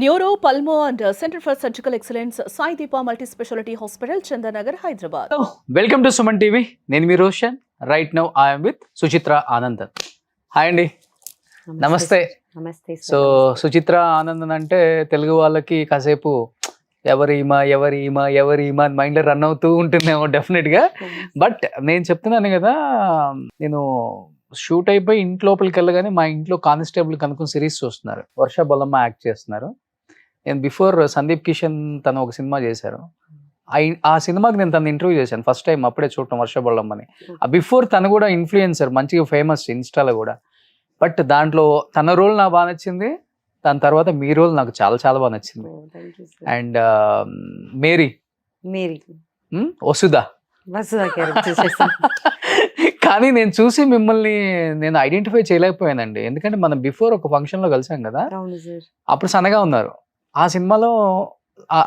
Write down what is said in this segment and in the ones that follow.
Neuro pulmo and centre for surgical excellence Sai Deepa multi speciality hospital Chandanagar Hyderabad. Welcome to Suman TV. నేను మీ Roshan. Right now I'm with Suchitra Anandan. Hi అండి, నమస్తే. నమస్తే. So Suchitra Anandan అంటే తెలుగు వాళ్ళకి కాసేపు ఎవరి ఈమా అని మైండ్లో రన్ అవుతూ ఉంటుందేమో డెఫినెట్గా. బట్ నేను చెప్తున్నాను కదా, నేను షూట్ అయిపోయి ఇంటి లోపలికి వెళ్ళగానే మా ఇంట్లో కానిస్టేబుల్ కనుక్కుని సిరీస్ చూస్తున్నారు. వర్ష బొల్లమ్మ యాక్ట్ చేస్తున్నారు. నేను బిఫోర్ సందీప్ కిషన్ తను ఒక సినిమా చేశారు. ఆ సినిమాకి నేను తను ఇంటర్వ్యూ చేశాను ఫస్ట్ టైం, అప్పుడే చూడటం వర్ష బొల్లమ్మని. బిఫోర్ తను కూడా ఇన్ఫ్లుయెన్సర్, మంచిగా ఫేమస్ ఇన్స్టాలో కూడా. బట్ దాంట్లో తన రోల్ నాకు బాగా నచ్చింది, దాని తర్వాత మీ రోల్ నాకు చాలా చాలా బాగా నచ్చింది. అండ్ మేరీ వసుదా కానీ నేను చూసి మిమ్మల్ని నేను ఐడెంటిఫై చేయలేకపోయానండి. ఎందుకంటే మనం బిఫోర్ ఒక ఫంక్షన్లో కలిసాం కదా, అప్పుడు సన్నగా ఉన్నారు. ఆ సినిమాలో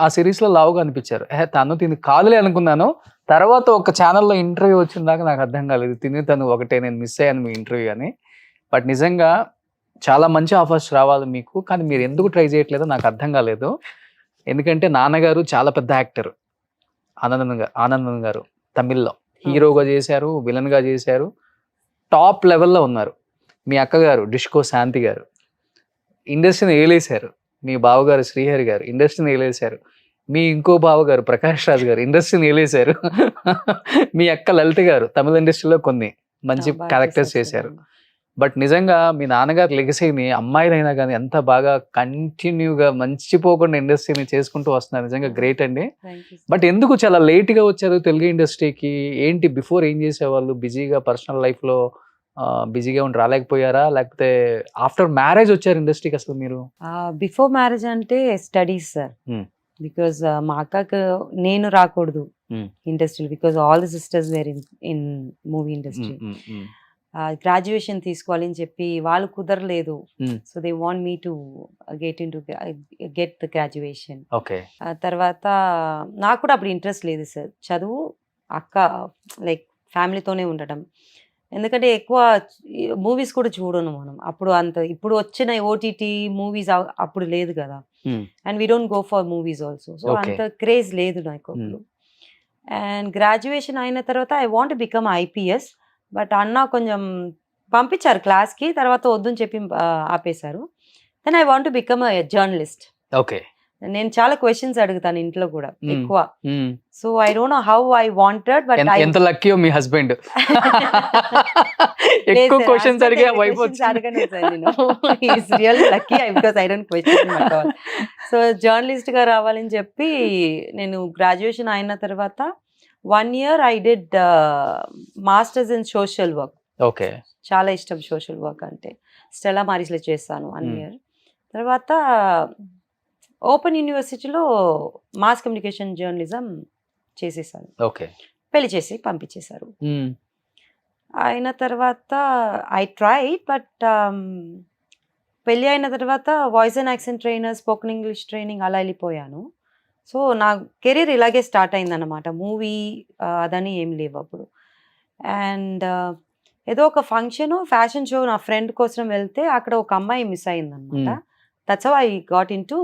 ఆ సిరీస్లో లావుగా అనిపించారు. తను తిని కాదులే అనుకున్నాను. తర్వాత ఒక ఛానల్లో ఇంటర్వ్యూ వచ్చిందాక నాకు అర్థం కాలేదు, తను ఒకటే, నేను మిస్ అయ్యాను మీ ఇంటర్వ్యూ అని. బట్ నిజంగా చాలా మంచి ఆఫర్స్ రావాలి మీకు, కానీ మీరు ఎందుకు ట్రై చేయట్లేదో నాకు అర్థం కాలేదు. ఎందుకంటే నాన్నగారు చాలా పెద్ద యాక్టర్, ఆనందన్ గారు తమిళ్లో హీరోగా చేశారు, విలన్గా చేశారు, టాప్ లెవెల్లో ఉన్నారు. మీ అక్కగారు డిష్కో శాంతి గారు ఇండస్ట్రీని ఏలేశారు. మీ బావగారు శ్రీహరి గారు ఇండస్ట్రీని ఏలేశారు. మీ ఇంకో బావగారు ప్రకాష్ రాజ్ గారు ఇండస్ట్రీని ఏలేశారు. మీ అక్క లలిత గారు తమిళ ఇండస్ట్రీలో కొన్ని మంచి క్యారెక్టర్స్ చేశారు. బట్ నిజంగా మీ నాన్నగారు లెగసీని అమ్మాయిలైనా కానీ ఎంత బాగా కంటిన్యూగా మంచిపోకుండా ఇండస్ట్రీని చేసుకుంటూ వస్తున్నారు. నిజంగా గ్రేట్ అండి. బట్ ఎందుకు చాలా లేట్గా వచ్చారు తెలుగు ఇండస్ట్రీకి? ఏంటి బిఫోర్ ఏం చేసేవాళ్ళు? బిజీగా పర్సనల్ లైఫ్లో బిజీగా ఉండి రాలేకపోయారా, లేకపోతే ఆఫ్టర్ మ్యారేజ్ వచ్చారు ఇండస్ట్రీకి అసలు మీరు? బిఫోర్ మ్యారేజ్ అంటే స్టడీస్ సార్. బికాస్ మా అక్కకు నేను రాకూడదు industry, because all the sisters were in movie industry. Graduation తీసుకోవాలి అని చెప్పి వాళ్ళు కుదరలేదు. So they want me to get the graduation. తర్వాత నాకు కూడా అప్పుడు ఇంట్రెస్ట్ లేదు సార్ చదువు, అక్క లైక్ ఫ్యామిలీతోనే ఉండటం. ఎందుకంటే ఎక్కువ మూవీస్ కూడా చూడను మనం అప్పుడు, అంత ఇప్పుడు వచ్చిన ఓటీటీ మూవీస్ అప్పుడు లేదు కదా. And we don't go for movies also. So అంత క్రేజ్ లేదు నాకు అప్పుడు. అండ్ గ్రాడ్యుయేషన్ అయిన తర్వాత I want become IPS. But అన్న కొంచెం పంపించారు క్లాస్కి, తర్వాత వద్దని చెప్పి ఆపేశారు. Then I want become a journalist. Okay. నేను చాలా క్వశ్చన్స్ అడుగుతాను ఇంట్లో కూడా ఎక్కువ. So I don't know how I wanted. But ఎంత లక్కీయో మీ హస్బెండ్, ఎక్కువ క్వశ్చన్స్ అడిగే వైఫ్ అడగను సార్ నేను. He is really lucky because I don't question at all. So journalist గా రావాలని చెప్పి నేను గ్రాడ్యుయేషన్ అయిన తర్వాత 1 year I did masters in social work. Okay. చాలా ఇష్టం సోషల్ వర్క్ అంటే. స్టెలా మారిస్లో చేస్తాను 1 year. తర్వాత ఓపెన్ యూనివర్సిటీలో మాస్ కమ్యూనికేషన్ జర్నలిజం చేసేసాను. ఓకే. పెళ్లి చేసి పంపించేశారు. అయిన తర్వాత ఐ ట్రై, బట్ పెళ్ళి అయిన తర్వాత voice and accent trainer, spoken English training అలా వెళ్ళిపోయాను. సో నా కెరీర్ ఇలాగే స్టార్ట్ అయిందన్నమాట. మూవీ అదని ఏం లేవు అప్పుడు. అండ్ ఏదో ఒక ఫ్యాషన్ షో నా ఫ్రెండ్ కోసం వెళ్తే అక్కడ ఒక అమ్మాయి మిస్ అయిందనమాట. That's how I got into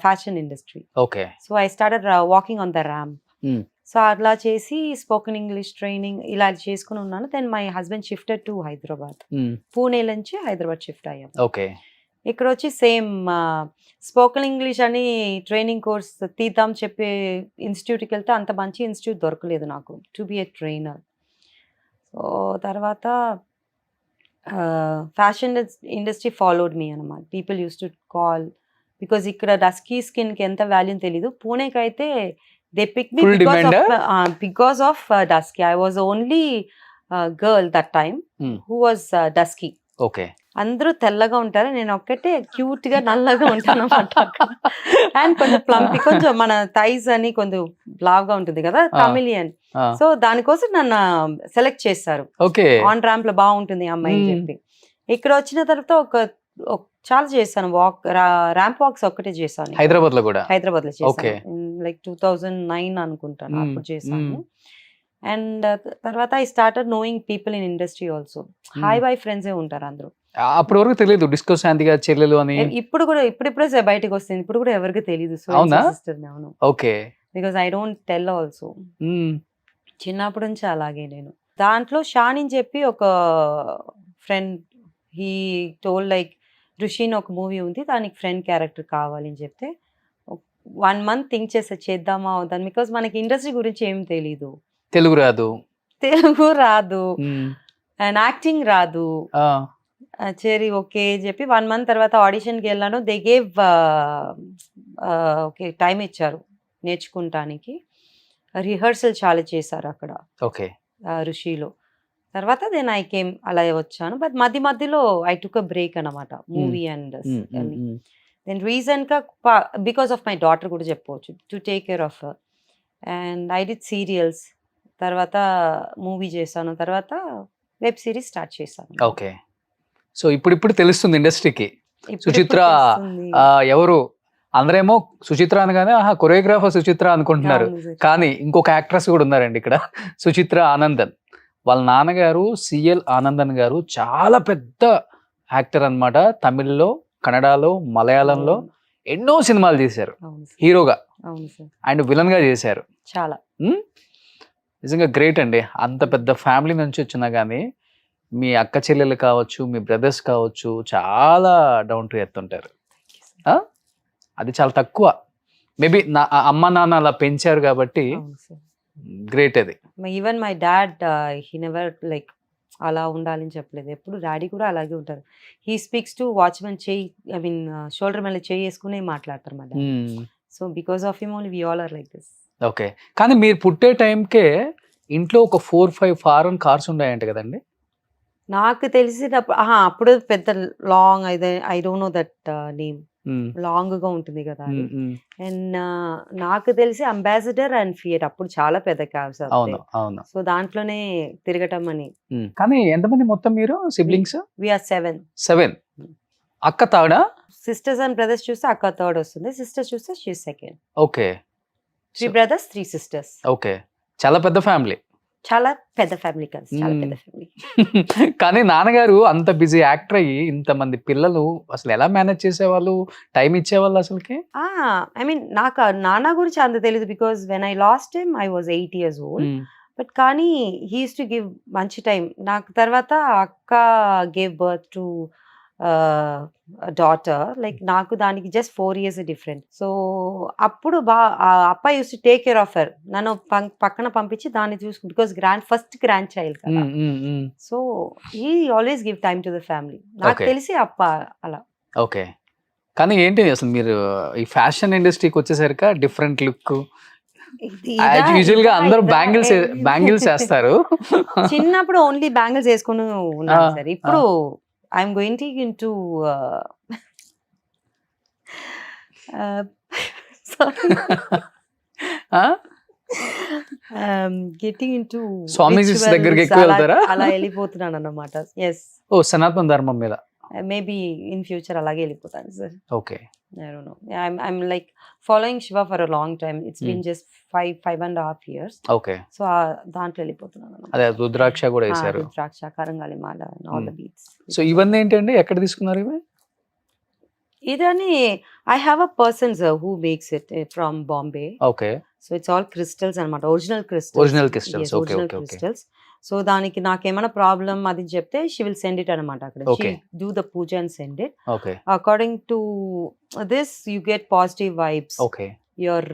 fashion industry. Okay. So I started walking on the ramp. So అట్లా చేసి స్పోకెన్ ఇంగ్లీష్ ట్రైనింగ్ ఇలా చేసుకుని ఉన్నాను. Then my husband shifted to Hyderabad. Pune నుంచి హైదరాబాద్ షిఫ్ట్ అయ్యాం. ఓకే. ఇక్కడ వచ్చి సేమ్ స్పోకెన్ ఇంగ్లీష్ అని ట్రైనింగ్ కోర్స్ తీద్దాం చెప్పే ఇన్స్టిట్యూట్కి వెళ్తే అంత మంచి ఇన్స్టిట్యూట్ దొరకలేదు నాకు to be a trainer. So తర్వాత ఫ్యాషన్ ఇండస్ట్రీ ఫాలోడ్ మీ అనమాట. People use to call, because ఇక్కడ డస్కీ స్కిన్కి ఎంత వాల్యూ తెలీదు. పూణేకి అయితే they pick me because of dusky. I was only girl that time who was dusky. Okay. అందరూ తెల్లగా ఉంటారు, నేను ఒక్కటే క్యూట్ గా నల్లగా ఉంటాను అన్నమాట. అండ్ కొంచెం ప్లంపి, కొంచెం మన థైస్ అని కొంచెం లావుగా ఉంటుంది కదా, కమిలియన్. సో దానికోసం నన్ను సెలెక్ట్ చేస్తారు. ఆన్ ర్యాంప్ లో బాగుంటుంది అమ్మాయి అని చెప్పి. ఇక్కడ వచ్చిన తర్వాత చాలా చేశాను ర్యాంప్ వాక్స్ ఒక్కటే చేశాను హైదరాబాద్ లో చేశాను. లైక్ 2009 అనుకుంటాను అప్పుడు చేశాను. అండ్ తర్వాత I started knowing people in industry also. Hi bye ఫ్రెండ్సే ఉంటారు అందరూ. అప్పటి వరకు తెలియదు డిస్కో శాంతి గారి చెల్లెలు అని. ఇప్పుడు కూడా ఇప్పుడిప్పుడే బయటకు వస్తుంది. ఇప్పుడు కూడా ఎవరికి తెలియదు అవునా? సిస్టర్. అవును, okay. Because I don't tell also. చిన్నప్పటి నుంచి అలాగే నేను. దాంట్లో షాన్ అని చెప్పి ఒక ఫ్రెండ్, హీ టోల్ లైక్ ఋషిని ఒక మూవీ ఉంది, దానికి ఫ్రెండ్ క్యారెక్టర్ కావాలి అని చెప్తే 1 month థింక్ చేస్తా చేద్దామా అవుతాను. బికాస్ మనకి ఇండస్ట్రీ గురించి ఏం తెలీదు, తెలుగు రాదు. తెలుగు రాదు మ్మ్. అండ్ యాక్టింగ్ రాదు. ఆ, సరే ఓకే చెప్పి 1 month తర్వాత ఆడిషన్కి వెళ్ళాను. దే గేవ్ ఓకే టైం ఇచ్చారు నేర్చుకుంటానికి. రిహర్సల్ చాలా చేశారు అక్కడ ఓకే. ఋషిలో. తర్వాత దెన్ ఐ కేమ్ అలా వచ్చాను. బట్ మధ్యలో ఐ టుక్ అ బ్రేక్ అనమాట మూవీ అండ్ దెన్ రీజన్గా బికాస్ ఆఫ్ మై డాటర్ కూడా చెప్పవచ్చు, to take care of her. And I did serials, తర్వాత మూవీ చేశాను, తర్వాత వెబ్ సిరీస్ స్టార్ట్ చేశాను. ఓకే. సో ఇప్పుడు తెలుస్తుంది ఇండస్ట్రీకి ఇప్పుడు సుచిత్ర తెలుస్తుంది. ఎవరు, అందరేమో సుచిత్ర అనగానే కొరియోగ్రాఫర్ సుచిత్ర అనుకుంటున్నారు. అవును సార్. కానీ ఇంకొక యాక్ట్రెస్ కూడా ఉన్నారండి ఇక్కడ, సుచిత్ర ఆనందన్. వాళ్ళ నాన్నగారు సిఎల్ ఆనందన్ గారు చాలా పెద్ద యాక్టర్ అన్నమాట. తమిళ్లో, కన్నడలో, మలయాళంలో ఎన్నో సినిమాలు చేశారు అవును సార్. హీరోగా, అవును సార్. అండ్ విలన్ గా చేశారు. చాలా నిజంగా గ్రేట్ అండి. అంత పెద్ద ఫ్యామిలీ నుంచి వచ్చినా కానీ మీ అక్క చెల్లెలు కావచ్చు, మీ బ్రదర్స్ కావచ్చు, చాలా డౌన్ టు ఎర్త్ ఉంటారు. అది చాలా తక్కువ. మేబీ నా అమ్మ నాన్న అలా పెంచారు కాబట్టి అవును సార్. గ్రేట్ అది. Even my dad he never like అలా ఉండాలని చెప్పలేదు. ఎప్పుడు డాడీ కూడా అలాగే ఉంటారు. హీ స్పీక్స్ టు వాచ్మెన్ చేయి, ఐ మీన్ షోల్డర్ మీద చేయి వేసుకుని మాట్లాడతారు మా daddy. So because of him only we all are like this. Okay. కానీ మీరు పుట్టే టైంకే ఇంట్లో ఒక 4-5 ఫారెన్ కార్స్ ఉన్నాయంట కదండి? నాకు తెలిసినప్పుడు అప్పుడు పెద్ద long I don't know that name, long గా ఉంటుంది కదా అది. అండ్ నాకు తెలిసి అంబాసిడర్ అండ్ ఫియట్ అప్పుడు చాలా పెద్ద క్యాబ్స్. అవును, అవును. సో దాంట్లోనే తిరగటం అని. కానీ ఎంతమంది మొత్తం మీరు సిబ్లింగ్స్? వీఆర్ 7. 7. అక్క తాడా? సిస్టర్స్ అండ్ బ్రదర్స్ చూస్తే అక్క థర్డ్ వస్తుంది, సిస్టర్స్ చూస్తే she second. Okay. 3 brothers 3 sisters. Okay. చాలా పెద్ద ఫ్యామిలీ. చాలా పెద్ద ఫ్యామిలీ కాదు, చాలా పెద్ద ఫ్యామిలీ. కానీ నాన్నగారు అంత బిజీ యాక్టర్ అయ్యి ఇంతమంది పిల్లలు అసలు ఎలా మేనేజ్ చేసేవాళ్ళు, టైం ఇచ్చేవాళ్ళు అసలుకి? ఐ మీన్ నాకు నాన్న గురించి అంత తెలియదు, because when I last him I was 8 years old. But కానీ హీ యూస్ టు గివ్ మంచి టైం. నాకు తర్వాత అక్క gave birth to daughter, like నాకు దానికి జస్ట్ 4 years డిఫరెంట్. సో అప్పుడు అప్ప use to take care of her. నన్ను పక్కన పంపించి దాన్ని చూసుకు, బికాస్ ఫస్ట్ గ్రాండ్ చైల్డ్ కదా. So he always give time to the family. నాకు Okay. తెలిసి అప్ప అలా. ఓకే. కానీ ఏంటి అసలు మీరు ఈ ఫ్యాషన్ ఇండస్ట్రీకి వచ్చేసరికి డిఫరెంట్ లుక్. యూజువల్ గా అందరూ బ్యాంగిల్స్ వేస్తారు. చిన్నప్పుడు ఓన్లీ బ్యాంగిల్స్ వేసుకుని ఉన్నాను సార్. ఇప్పుడు I'm going to into getting into swamijis దగ్గరికి ఎక్కువ వెళ్తారా? అలా వెళ్ళిపోతున్నాను అన్నమాట. ఎస్. ఓ, సనాతన ధర్మం మీద. మేబీ ఇన్ ఫ్యూచర్ అలాగే వెళ్ళిపోతాను sir. Okay. I don't know. I'm like following Shiva for a long time. It's been just 5.5 years. Okay. So దాంట్లో వెళ్ళిపోతున్నాను. అదే రుద్రాక్ష కూడా వేశారు. రుద్రాక్ష, కరంగాలి మాల, all the beads. సో ఇవన్నీ ఏంటండి, ఎక్కడ తీసుకున్నారు ఇవి? ఇదని I have a person sir who makes it from Bombay. Okay. So it's all crystals అన్నమాట, original crystals. Original crystals. Yes, okay, original okay, okay. crystals. So దానికి నాకేమైనా ప్రాబ్లం అది చెప్తే షీ విల్ సెండ్ ఇట్ అనమాట. అక్కడ Okay. Do the puja and send it. Okay. According to this you get positive vibes. Okay. Your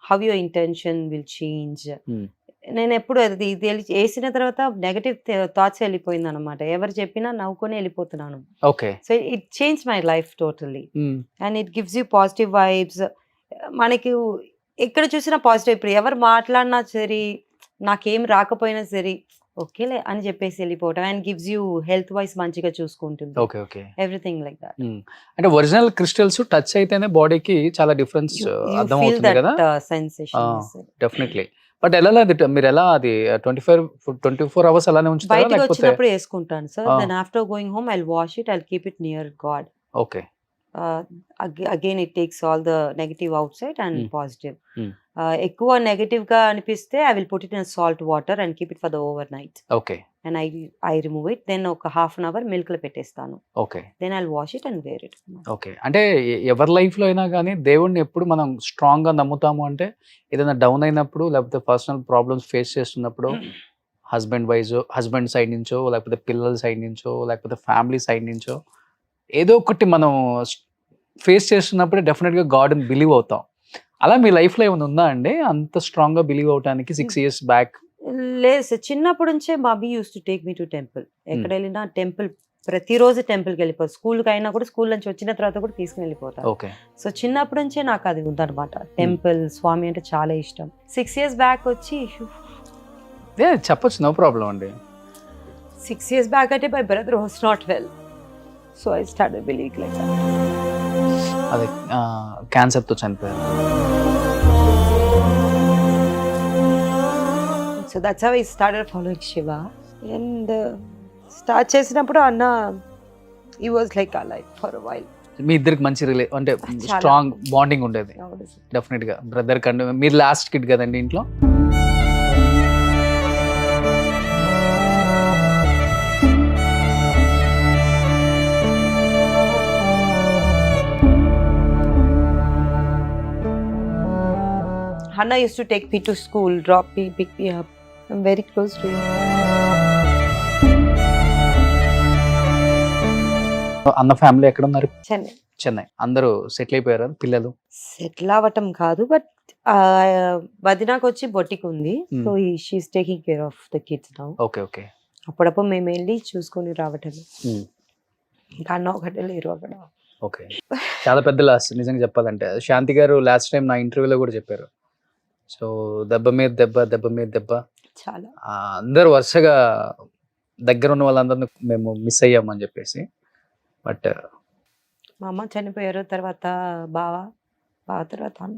how your intention will change. Hmm. నేను ఎప్పుడు అది ఇది వేసిన తర్వాత నెగటివ్ థాట్స్ వెళ్ళిపోయింది అనమాట. ఎవరు చెప్పినా నవ్వుకొని వెళ్ళిపోతున్నాను. Okay. So it change my life totally. And it gives you positive vibes. మనకి ఎక్కడ చూసినా పాజిటివ్. ఇప్పుడు ఎవరు మాట్లాడినా సరే, నాకేం రాకపోయినా సరే ఓకేలే అని చెప్పేసి వెళ్ళిపోవటం. And gives you health wise మంచిగా చూసుకుంటుంది. Okay. Okay. Everything like that. అంటే ఒరిజినల్ క్రిస్టల్స్ టచ్ అయితేనే బాడీకి చాలా డిఫరెన్స్ అర్థం ఫీల్ అవుతుంది కదా. That sensation. డెఫినెట్లీ. బట్ ఎలా మీరు ఎలా అది 24 hours అలానే ఉంచుతారా బయటకు లేకపోతే? వచ్చినప్పుడు వేసుకుంటాను sir. Then after going home I wash it, I keep it near god. Okay. Again it takes all the negative outside and positive. Hmm. ఎక్కువ నెగటివ్ గా అనిపిస్తే I will put it in salt water and keep it for the overnight. Okay. And I remove it. Then ఒక half an hour మిల్క్లో పెట్టేస్తాను. Okay. Then I wash it and wear it. Okay. అంటే ఎవరి లైఫ్‌లో అయినా గానీ దేవుడిని ఎప్పుడు మనం స్ట్రాంగ్‌గా నమ్ముతాము అంటే ఏదైనా డౌన్ అయినప్పుడు లేకపోతే పర్సనల్ ప్రాబ్లమ్స్ ఫేస్ చేస్తున్నప్పుడు హస్బెండ్ సైడ్ నుంచో లేకపోతే పిల్లల సైడ్ నుంచో లేకపోతే ఫ్యామిలీ సైడ్ నుంచో ఏదో ఒకటి మనం ఫేస్ చేస్తున్నప్పుడే డెఫినెట్‌గా గాడ్‌ని బిలీవ్ అవుతాం. అలా మీ లైఫ్‌లో ఏమైనా ఉందా అండి? అంత స్ట్రాంగ్‌గా బిలీవ్ అవ్వటానికి 6 ఇయర్స్ బ్యాక్? లేదు సార్, చిన్నప్పటి నుంచే మా అబ్బి use to take me to temple. ఎక్కడ వెళ్ళినా టెంపుల్, ప్రతిరోజు టెంపుల్కి వెళ్ళిపోతారు. స్కూల్కి అయినా కూడా స్కూల్ నుంచి వచ్చిన తర్వాత కూడా తీసుకుని వెళ్ళిపోతారు. ఓకే. సో చిన్నప్పటి నుంచే నాకు అది ఉందన్నమాట. టెంపుల్, స్వామి అంటే చాలా ఇష్టం. 6 ఇయర్స్ బ్యాక్ వచ్చి చెప్పొచ్చు, నో ప్రాబ్లం అండి. 6 ఇయర్స్ బ్యాక్ అంటే my brother was not well. So I started believing like that. అదే క్యాన్సర్‌తో చనిపోయారు. So that's how I started following Shiva. And start చేసినప్పుడు అన్న he was like alive for a while. మీ ఇద్దరికి మంచి అంటే చాలా. స్ట్రాంగ్ బాండింగ్ ఉండేది డెఫినెట్‌గా. బ్రదర్ కంటే మీరు లాస్ట్ కిడ్ కదండి ఇంట్లో. Hannah used to take me to school, drop me, pick me up. I'm very close to him. అన్న ఫ్యామిలీ ఎక్కడ ఉన్నారు? చెన్నై. చెన్నై. అందరూ సెటిల్ అయిపోయారా పిల్లలు? సెటిల్ అవ్వటం కాదు, బట్ వదినాకు వచ్చి బొటిక్ ఉంది. So she is taking care of the kids now. Okay. Okay. అప్పుడప్పుడు మేము వెళ్ళి చూసుకొని రావటమే. ఇంకా అన్న ఒకటే లేరు అక్కడ. ఓకే. చాలా పెద్ద లాస్ నిజంగా చెప్పాలంటే. శాంతి గారు లాస్ట్ టైం నా ఇంటర్వ్యూలో కూడా చెప్పారు. సో దెబ్బ మీద దెబ్బ, దెబ్బ మీద దెబ్బ. చాలా అందరూ వరుసగా దగ్గర ఉన్న వాళ్ళందరిని మేము మిస్ అయ్యామని చెప్పేసి. బట్ మా అమ్మ చనిపోయారు, తర్వాత బావ తర్వాత అన్న.